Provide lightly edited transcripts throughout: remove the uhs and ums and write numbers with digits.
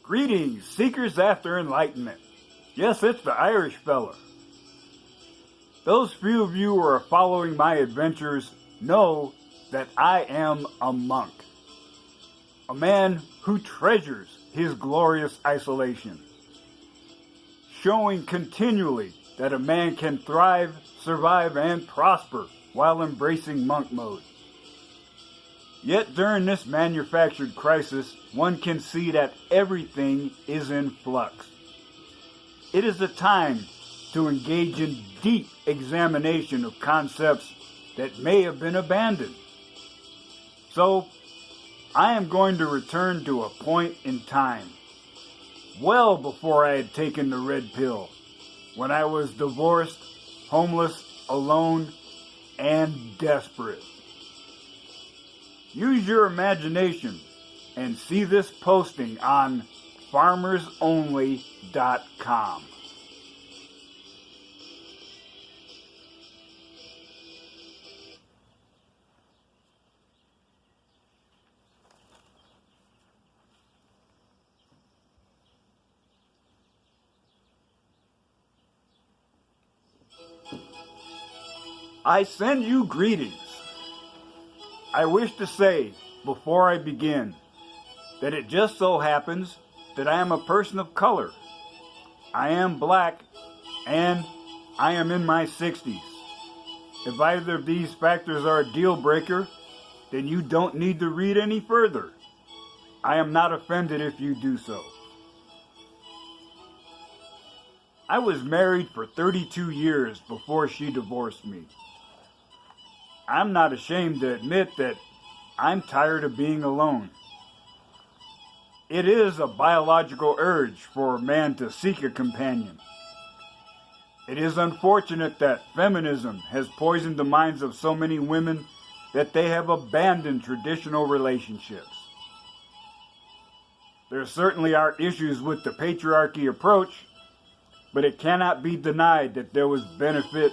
Greetings, seekers after enlightenment. Yes, it's the Irish fella. Those few of you who are following my adventures know that I am a monk. A man who treasures his glorious isolation. Showing continually that a man can thrive, survive, and prosper while embracing monk mode. Yet during this manufactured crisis, one can see that everything is in flux. It is a time to engage in deep examination of concepts that may have been abandoned. So, I am going to return to a point in time, well before I had taken the red pill, when I was divorced, homeless, alone, and desperate. Use your imagination and see this posting on farmersonly.com. I send you greetings. I wish to say, before I begin, that it just so happens that I am a person of color. I am black, and I am in my 60s. If either of these factors are a deal breaker, then you don't need to read any further. I am not offended if you do so. I was married for 32 years before she divorced me. I'm not ashamed to admit that I'm tired of being alone. It is a biological urge for a man to seek a companion. It is unfortunate that feminism has poisoned the minds of so many women that they have abandoned traditional relationships. There certainly are issues with the patriarchy approach, but it cannot be denied that there was benefit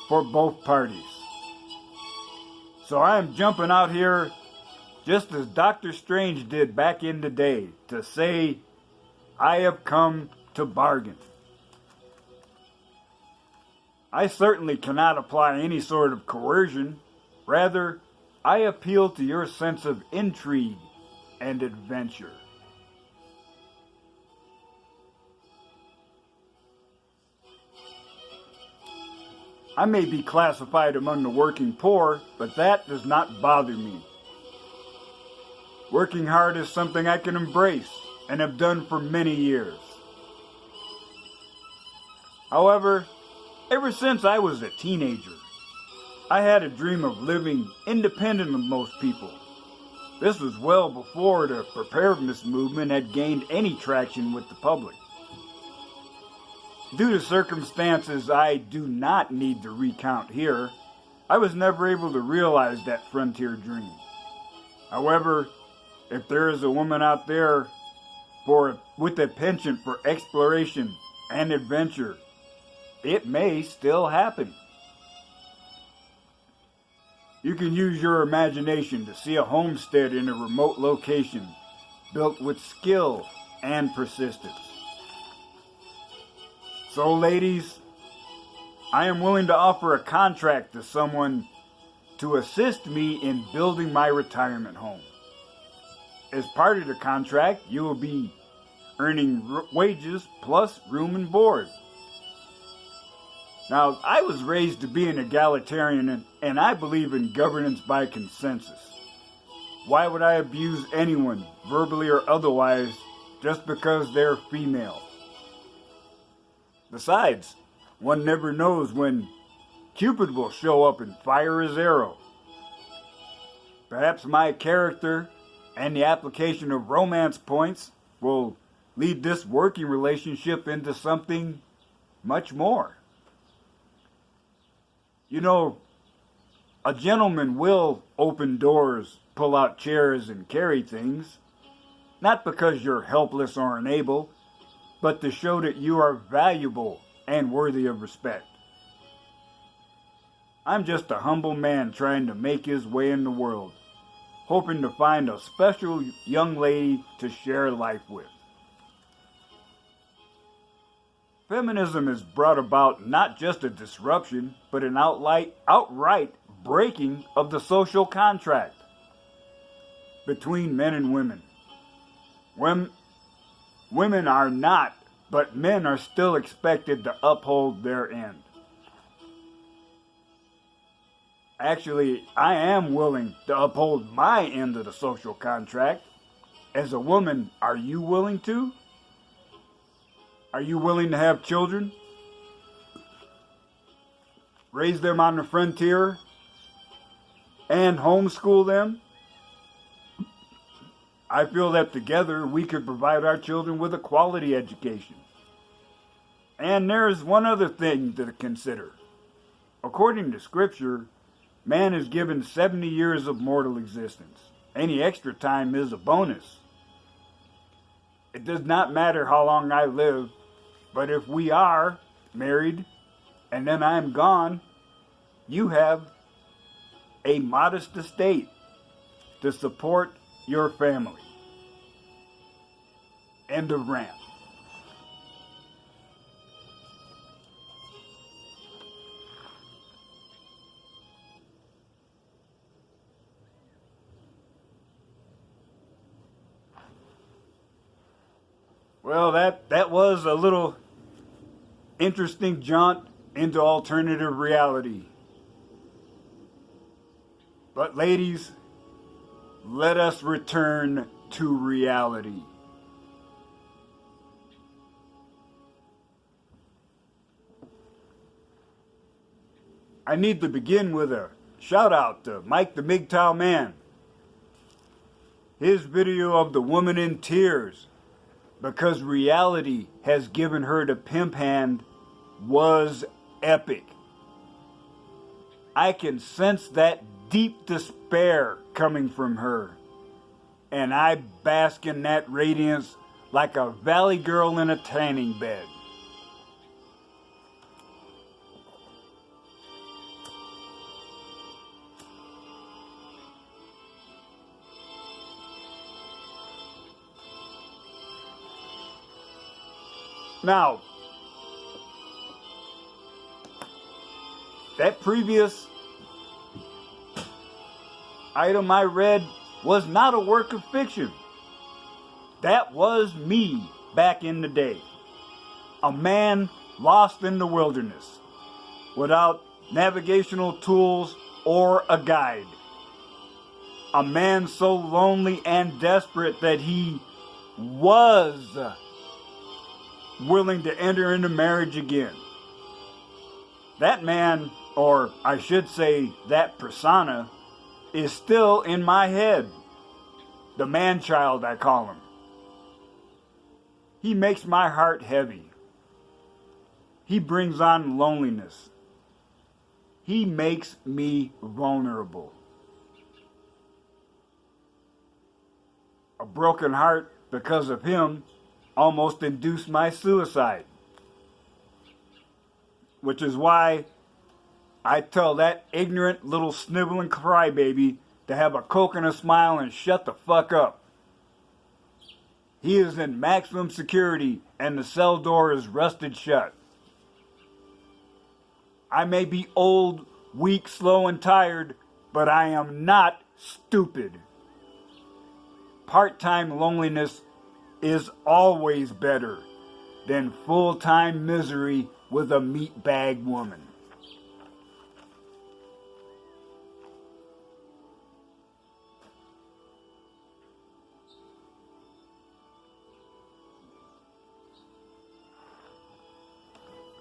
for both parties. So I am jumping out here just as Dr. Strange did back in the day to say, I have come to bargain. I certainly cannot apply any sort of coercion. Rather, I appeal to your sense of intrigue and adventure. I may be classified among the working poor, but that does not bother me. Working hard is something I can embrace and have done for many years. However, ever since I was a teenager, I had a dream of living independent of most people. This was well before the preparedness movement had gained any traction with the public. Due to circumstances I do not need to recount here, I was never able to realize that frontier dream. However, if there is a woman out there with a penchant for exploration and adventure, it may still happen. You can use your imagination to see a homestead in a remote location, built with skill and persistence. So ladies, I am willing to offer a contract to someone to assist me in building my retirement home. As part of the contract, you will be earning wages plus room and board. Now, I was raised to be an egalitarian and I believe in governance by consensus. Why would I abuse anyone, verbally or otherwise, just because they're female? Besides, one never knows when Cupid will show up and fire his arrow. Perhaps my character and the application of romance points will lead this working relationship into something much more. You know, a gentleman will open doors, pull out chairs, and carry things, not because you're helpless or unable, but to show that you are valuable and worthy of respect. I'm just a humble man trying to make his way in the world, hoping to find a special young lady to share life with. Feminism has brought about not just a disruption, but an outright breaking of the social contract between men and women. Women are not, but men are still expected to uphold their end. Actually, I am willing to uphold my end of the social contract. As a woman, are you willing to? Are you willing to have children? Raise them on the frontier? And homeschool them? I feel that together we could provide our children with a quality education. And there's one other thing to consider. According to Scripture, man is given 70 years of mortal existence. Any extra time is a bonus. It does not matter how long I live, but if we are married and then I'm gone, you have a modest estate to support your family. End of rant. Well, that was a little interesting jaunt into alternative reality. But ladies, let us return to reality. I need to begin with a shout out to Mike the Mgtow Man. His video of the woman in tears because reality has given her the pimp hand was epic. I can sense that deep despair coming from her, and I bask in that radiance like a valley girl in a tanning bed. Now, that previous item I read was not a work of fiction. That was me back in the day. A man lost in the wilderness, without navigational tools or a guide. A man so lonely and desperate that he was willing to enter into marriage again. That man, or I should say that persona, is still in my head. The Manchild, I call him. He makes my heart heavy. He brings on loneliness. He makes me vulnerable. A broken heart because of him almost induced my suicide. Which is why I tell that ignorant little sniveling crybaby to have a Coke and a smile and shut the fuck up. He is in maximum security and the cell door is rusted shut. I may be old, weak, slow, and tired, but I am not stupid. Part-time loneliness is always better than full-time misery with a meatbag woman.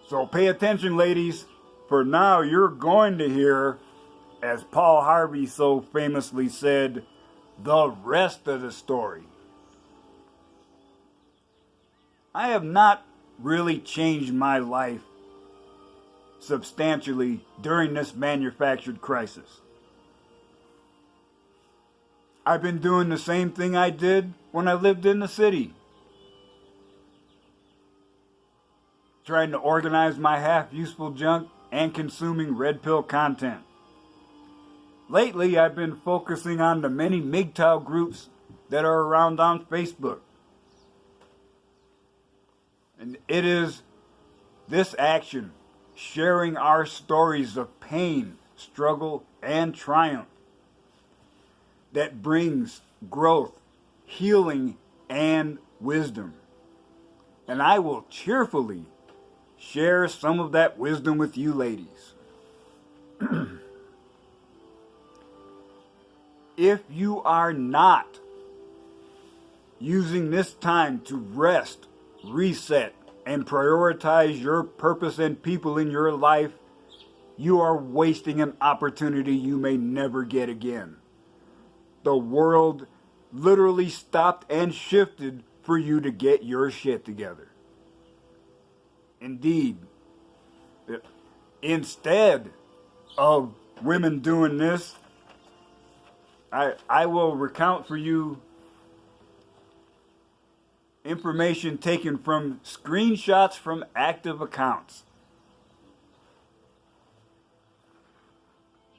So pay attention, ladies, for now you're going to hear, as Paul Harvey so famously said, the rest of the story. I have not really changed my life substantially during this manufactured crisis. I've been doing the same thing I did when I lived in the city. Trying to organize my half-useful junk and consuming Redpill content. Lately, I've been focusing on the many Mgtow groups that are around on Facebook. And it is This action, sharing our stories of pain, struggle, and triumph, that brings growth, healing, and wisdom. And I will cheerfully share some of that wisdom with you ladies. If you are not using this time to rest, reset, and prioritize your purpose and people in your life, you are wasting an opportunity you may never get again. The world literally stopped and shifted for you to get your shit together. Indeed, instead of women doing this, I will recount for you information taken from screenshots from active accounts.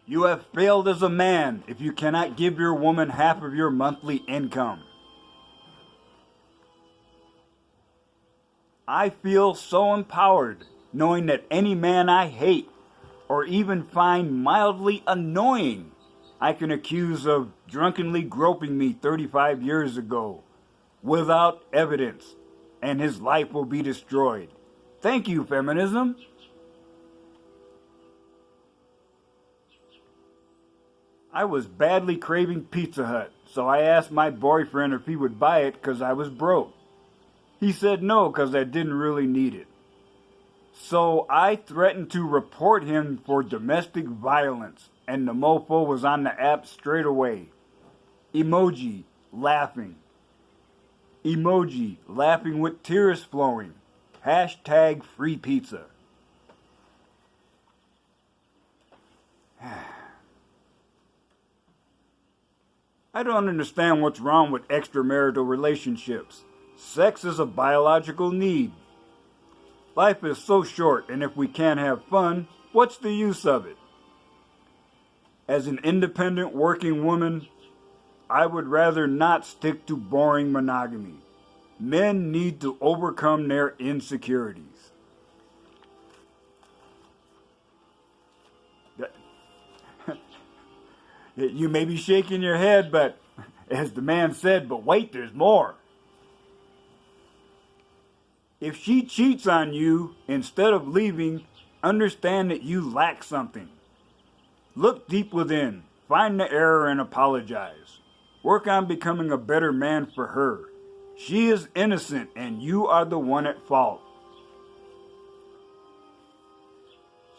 You have failed as a man if you cannot give your woman half of your monthly income. I feel so empowered knowing that any man I hate or even find mildly annoying I can accuse of drunkenly groping me 35 years ago without evidence, and his life will be destroyed. Thank you, feminism. I was badly craving Pizza Hut, so I asked my boyfriend if he would buy it because I was broke. He said no because I didn't really need it. So I threatened to report him for domestic violence, and the mofo was on the app straight away. Emoji, laughing. Emoji, laughing with tears flowing. Hashtag free pizza. I don't understand what's wrong with extramarital relationships. Sex is a biological need. Life is so short, and if we can't have fun, what's the use of it? As an independent working woman, I would rather not stick to boring monogamy. Men need to overcome their insecurities. You may be shaking your head, but as the man said, but wait, there's more. If she cheats on you, instead of leaving, understand that you lack something. Look deep within, find the error and apologize. Work on becoming a better man for her. She is innocent and you are the one at fault.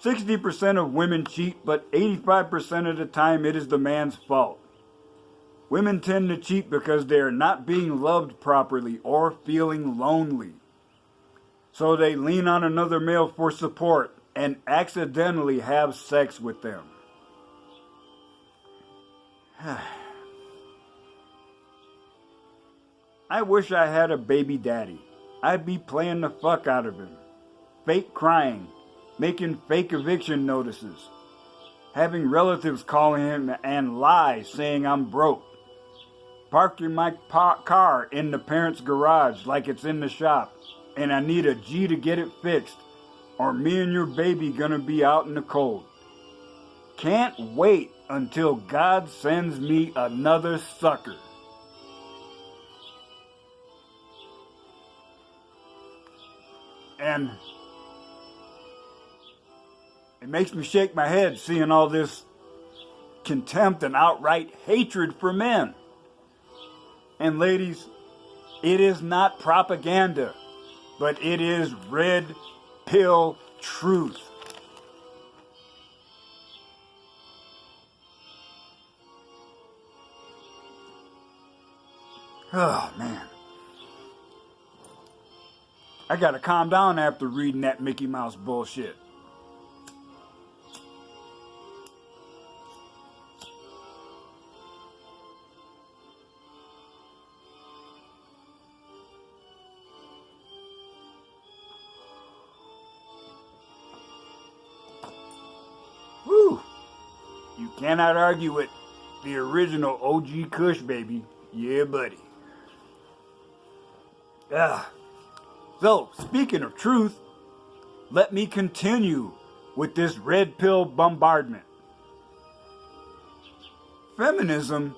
60% of women cheat, but 85% of the time it is the man's fault. Women tend to cheat because they are not being loved properly or feeling lonely. So they lean on another male for support and accidentally have sex with them. I wish I had a baby daddy. I'd be playing the fuck out of him. Fake crying, making fake eviction notices, having relatives call him and lie saying I'm broke, parking my car in the parents' garage like it's in the shop and I need a G to get it fixed, or me and your baby gonna be out in the cold. Can't wait until God sends me another sucker. And it makes me shake my head seeing all this contempt and outright hatred for men. And ladies, it is not propaganda, but it is red pill truth. Oh, man. I gotta calm down after reading that Mickey Mouse bullshit. Whew. You cannot argue with the original OG Kush, baby. Yeah, buddy. So, speaking of truth, let me continue with this red pill bombardment. Feminism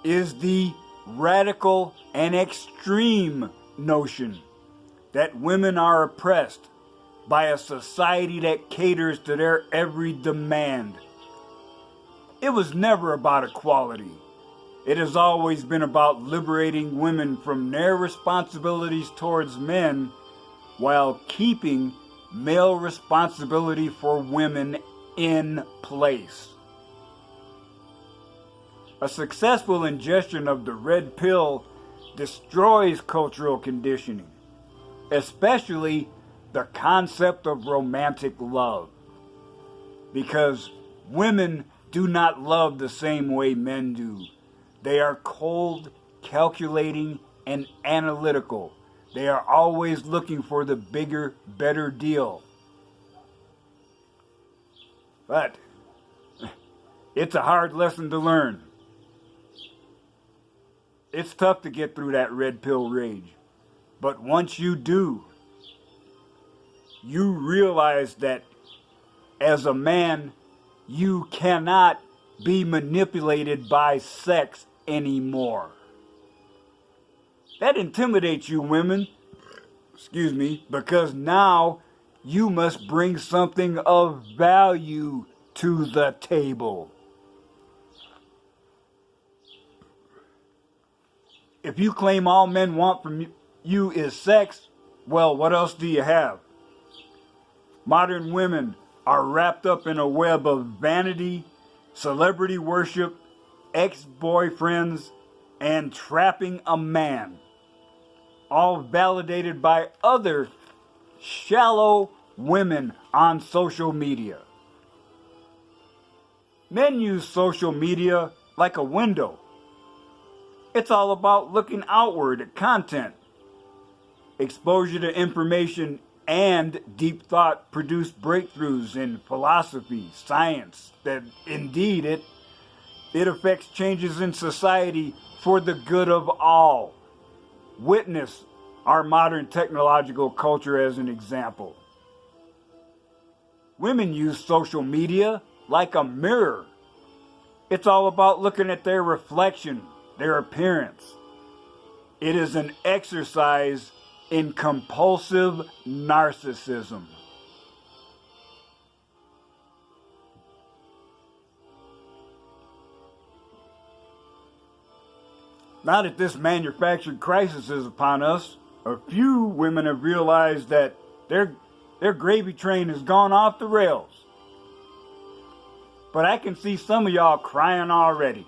is the radical and extreme notion that women are oppressed by a society that caters to their every demand. It was never about equality. It has always been about liberating women from their responsibilities towards men while keeping male responsibility for women in place. A successful ingestion of the red pill destroys cultural conditioning, especially the concept of romantic love, because women do not love the same way men do. They are cold, calculating, and analytical. They are always looking for the bigger, better deal. But it's a hard lesson to learn. It's tough to get through that red pill rage. But once you do, you realize that as a man, you cannot be manipulated by sex anymore. That intimidates you, women. Excuse me, because now you must bring something of value to the table. If you claim all men want from you is sex, well, what else do you have? Modern women are wrapped up in a web of vanity, celebrity worship, ex-boyfriends, and trapping a man, all validated by other shallow women on social media. Men use social media like a window. It's all about looking outward at content. Exposure to information and deep thought produce breakthroughs in philosophy, science, that indeed it affects changes in society for the good of all. Witness our modern technological culture as an example. Women use social media like a mirror. It's all about looking at their reflection, their appearance. It is an exercise in compulsive narcissism. Now that this manufactured crisis is upon us, a few women have realized that their gravy train has gone off the rails. But I can see some of y'all crying already.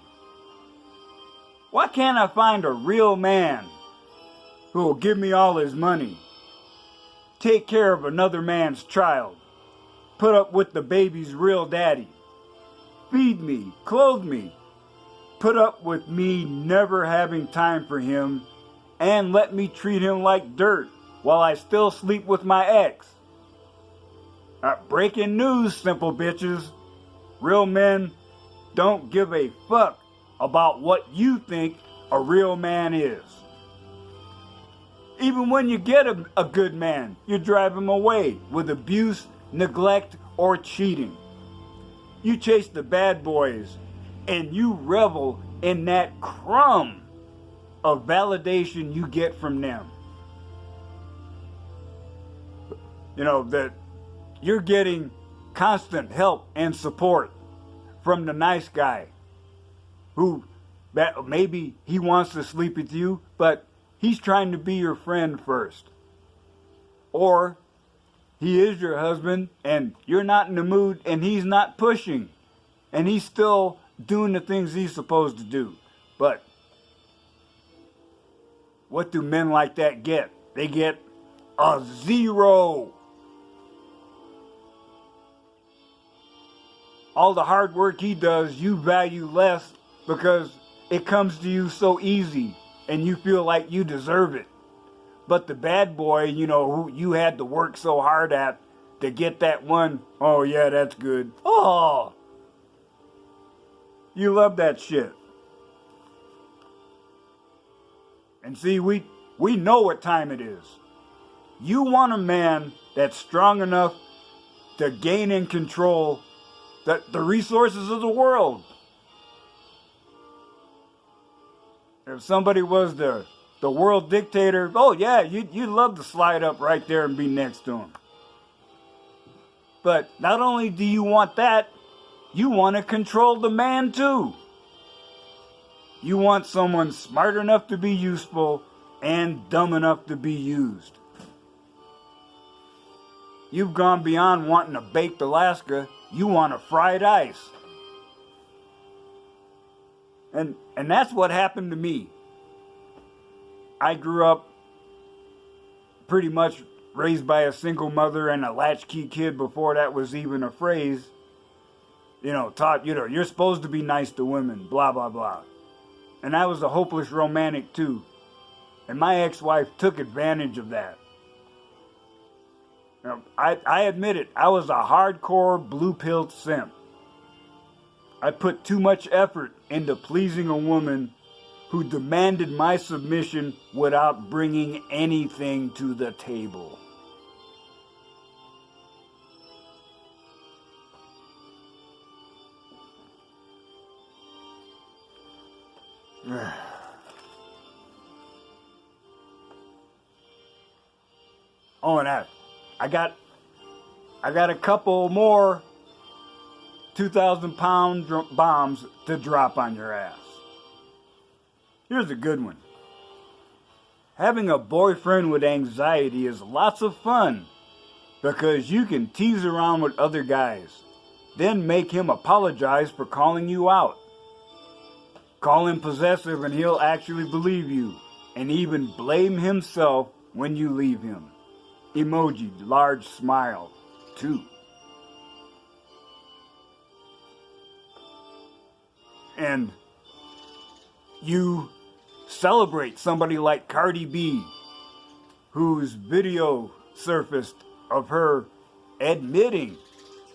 Why can't I find a real man who will give me all his money, take care of another man's child, put up with the baby's real daddy, feed me, clothe me, put up with me never having time for him, and let me treat him like dirt while I still sleep with my ex? Breaking news, simple bitches. Real men don't give a fuck about what you think a real man is. Even when you get a good man, you drive him away with abuse, neglect, or cheating. You chase the bad boys and you revel in that crumb of validation you get from them. You know, that you're getting constant help and support from the nice guy who that maybe he wants to sleep with you, but he's trying to be your friend first. Or he is your husband and you're not in the mood and he's not pushing and he's still doing the things he's supposed to do. But what do men like that get? They get a 0. All the hard work he does, you value less because it comes to you so easy and you feel like you deserve it. But the bad boy, you know, who you had to work so hard at to get that one, oh yeah, that's good. Oh, you love that shit. And see, we know what time it is. You want a man that's strong enough to gain and control the resources of the world. If somebody was the world dictator, oh yeah, you'd love to slide up right there and be next to him. But not only do you want that, you want to control the man too. You want someone smart enough to be useful and dumb enough to be used. You've gone beyond wanting a baked Alaska. You want a fried ice. And that's what happened to me. I grew up pretty much raised by a single mother and a latchkey kid before that was even a phrase. Taught, you're supposed to be nice to women, blah, blah, blah. And I was a hopeless romantic too. And my ex-wife took advantage of that. I admit it, I was a hardcore blue-pilled simp. I put too much effort into pleasing a woman who demanded my submission without bringing anything to the table. Oh, and I got a couple more 2,000-pound bombs to drop on your ass. Here's a good one. Having a boyfriend with anxiety is lots of fun because you can tease around with other guys, then make him apologize for calling you out. Call him possessive and he'll actually believe you, and even blame himself when you leave him. Emoji, large smile, too. And you celebrate somebody like Cardi B, whose video surfaced of her admitting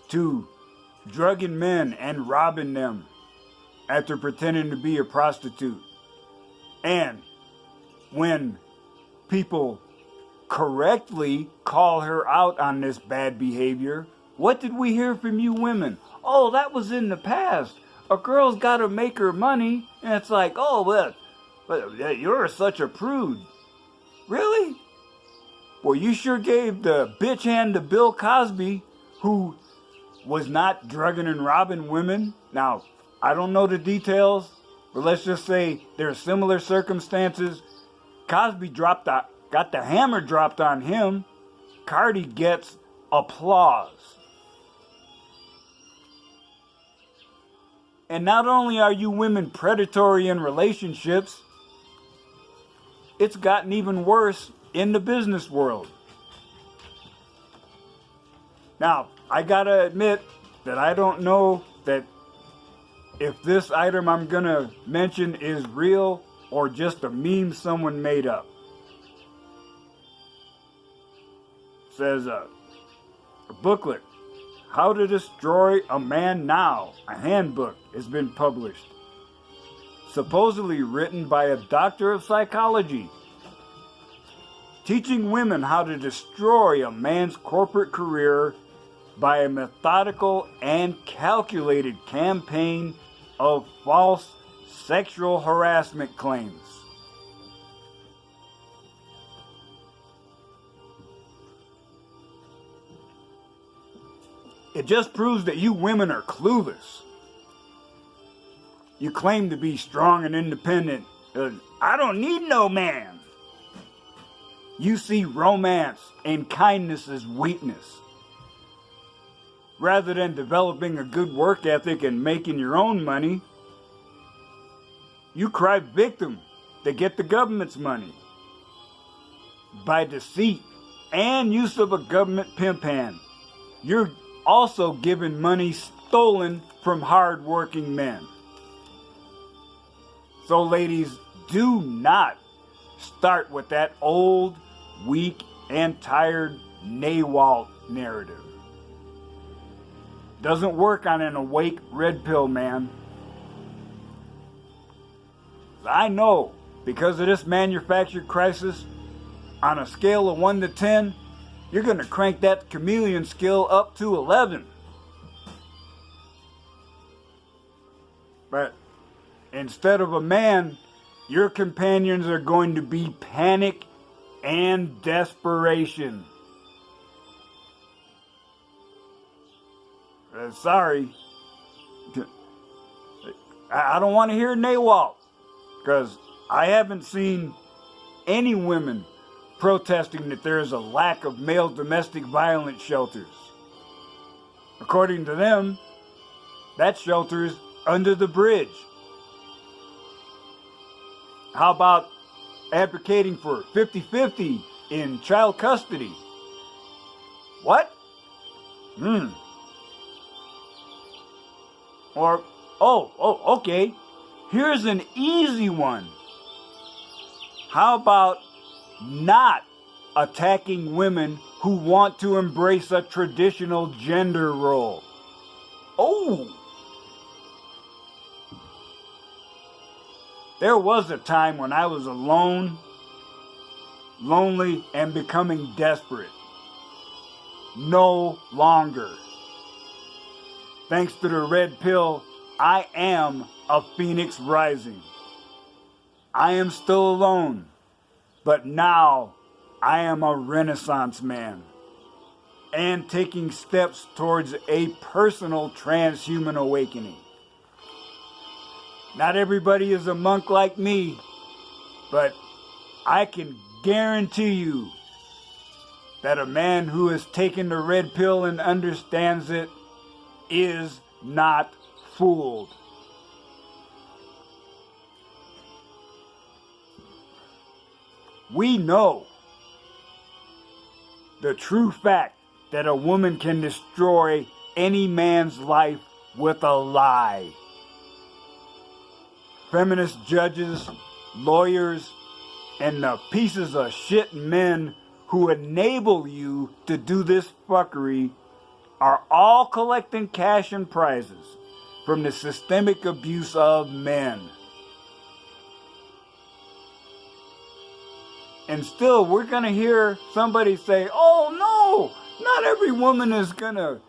to drugging men and robbing them after pretending to be a prostitute. And when people correctly call her out on this bad behavior, what did we hear from you women? Oh, that was in the past. A girl's got to make her money. And it's like, oh, well, you're such a prude. Really? Well, you sure gave the bitch hand to Bill Cosby, who was not drugging and robbing women. Now, I don't know the details, but let's just say there are similar circumstances. Cosby got the hammer dropped on him. Cardi gets applause. And not only are you women predatory in relationships, it's gotten even worse in the business world. Now, I gotta admit that I don't know that if this item I'm gonna mention is real or just a meme someone made up. It says a booklet, How to Destroy a Man Now, a handbook, has been published. Supposedly written by a doctor of psychology. Teaching women how to destroy a man's corporate career by a methodical and calculated campaign of false sexual harassment claims. It just proves that you women are clueless. You claim to be strong and independent. I don't need no man. You see romance and kindness as weakness. Rather than developing a good work ethic and making your own money, you cry victim to get the government's money. By deceit and use of a government pimp hand, you're also given money stolen from hard-working men. So ladies, do not start with that old, weak, and tired NAWALT narrative. Doesn't work on an awake red pill man. I know, because of this manufactured crisis, on a scale of 1 to 10, you're going to crank that chameleon skill up to 11. But instead of a man, your companions are going to be panic and desperation. Sorry. I don't want to hear NAWALT, because I haven't seen any women protesting that there is a lack of male domestic violence shelters. According to them, that shelter is under the bridge. How about advocating for 50-50 in child custody? What? Or, okay, here's an easy one. How about not attacking women who want to embrace a traditional gender role? Oh! There was a time when I was alone, lonely, and becoming desperate. No longer. Thanks to the red pill, I am a phoenix rising. I am still alone, but now I am a Renaissance man and taking steps towards a personal transhuman awakening. Not everybody is a monk like me, but I can guarantee you that a man who has taken the red pill and understands it is not fooled. We know the true fact that a woman can destroy any man's life with a lie. Feminist judges, lawyers, and the pieces of shit men who enable you to do this fuckery are all collecting cash and prizes from the systemic abuse of men. And still, we're going to hear somebody say, oh no, not every woman is going to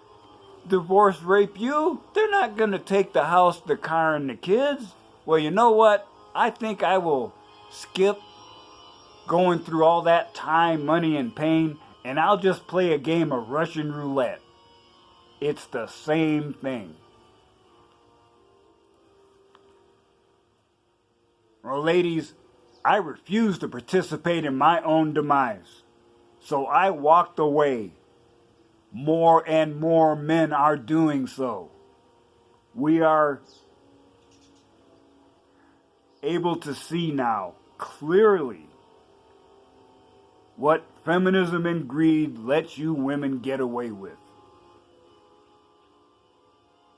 divorce rape you. They're not going to take the house, the car, and the kids. Well, you know what? I think I will skip going through all that time, money, and pain, and I'll just play a game of Russian roulette. It's the same thing. Well, ladies, I refuse to participate in my own demise. So I walked away. More and more men are doing so. We are able to see now clearly what feminism and greed lets you women get away with.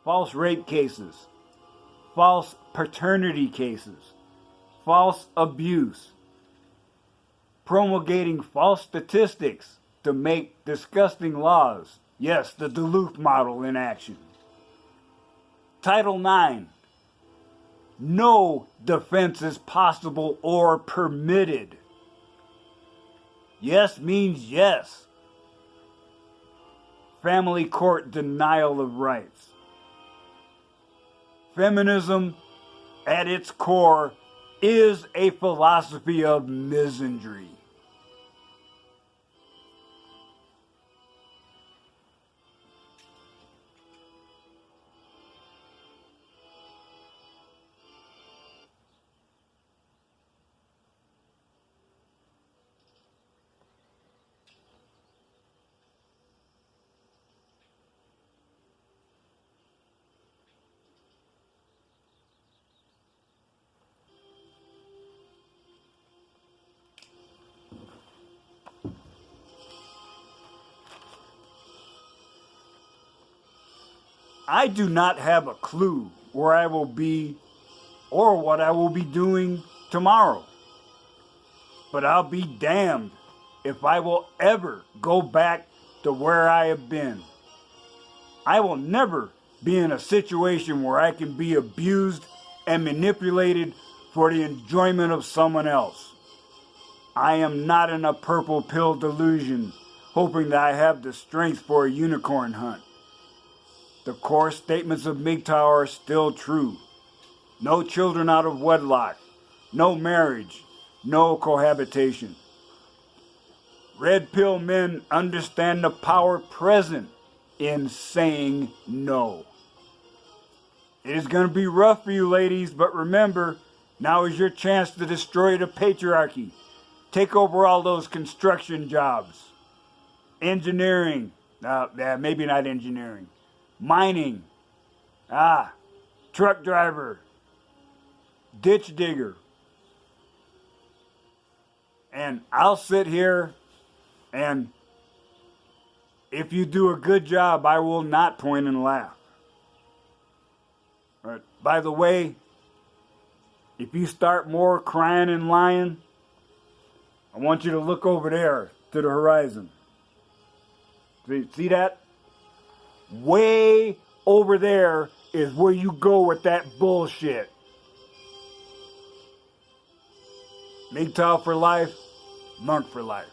False rape cases, false paternity cases, false abuse, promulgating false statistics to make disgusting laws. Yes, the Duluth model in action. Title IX. No defense is possible or permitted. Yes means yes. Family court denial of rights. Feminism, at its core, is a philosophy of misandry. I do not have a clue where I will be or what I will be doing tomorrow. But I'll be damned if I will ever go back to where I have been. I will never be in a situation where I can be abused and manipulated for the enjoyment of someone else. I am not in a purple pill delusion hoping that I have the strength for a unicorn hunt. The core statements of Mgtow are still true. No children out of wedlock. No marriage. No cohabitation. Red pill men understand the power present in saying no. It is going to be rough for you ladies, but remember, now is your chance to destroy the patriarchy. Take over all those construction jobs. Engineering. Maybe not engineering. Mining. Truck driver. Ditch digger. And I'll sit here and if you do a good job, I will not point and laugh. But by the way, if you start more crying and lying, I want you to look over there to the horizon. See that? Way over there is where you go with that bullshit. Mgtow for life, monk for life.